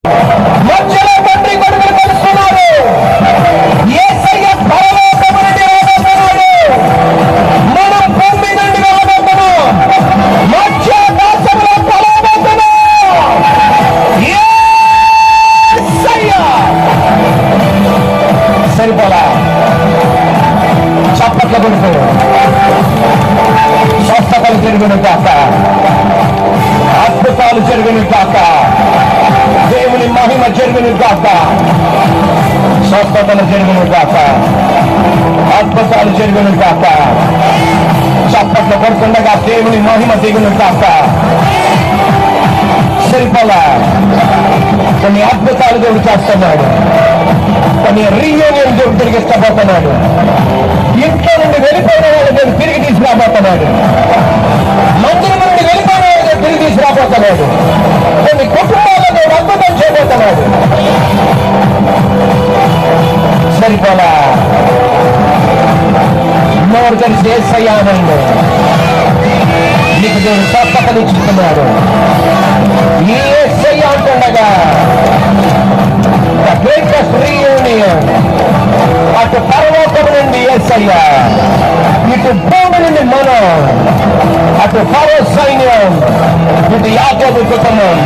మధ్యలో తండ్రి కొడుకులు కలుస్తున్నారు. యేసయ్య పరలోకము నుండి రాబోతున్నాడు. మనం భూమి నుండి రాబోతున్నాం. మధ్య దేశంలో కలవబోతున్నాం. యేసయ్య సరిపోలా. చప్పట్ల కొడుకు స్వస్థతలు జరుగును కాక, అద్భుతాలు జరుగును కాక, దేవుని మహిమ జరుగును కాక, స్వస్థతలు జరుగును కాక, అద్భుతాలు జరుగును కాక, చప్పట్లు కొడుతుండగా దేవుని మహిమ దిగును కాక. సరిపోలా. కొన్ని అద్భుతాలు దేవుడు చేస్తున్నాడు. కొన్ని రీయూనియన్ దేవుడు తిరిగి ఇష్టపోతున్నాడు. ఇంట్లో నుండి వెళ్ళిపోయిన వాళ్ళు దేవుడు తిరిగి తీసుకురాబోతున్నాడు. మందిరం నుండి వెళ్ళిపోయిన వాళ్ళు దేవుడు తిరిగి తీసుకురాబోతున్నాడు. కొన్ని కుటుంబాల్లో దేవుడు అద్భుతం చేయబోతున్నాడు. సరిపోలా. నోరు కలిసి యేసయ్యానండి. నీకు దేవుడు స్వస్థతలు ఇచ్చుకున్నాడు. ఈ యేసయ్య అంటుండగా ద గ్రేటెస్ట్ రీయూనియన్. అటు పరలోకం నుండి యేసయ్య, ఇటు భూమి నుండి మనం, అటు ఫరో సైన్యం, ఇటు యాకోబు కుటుంబం.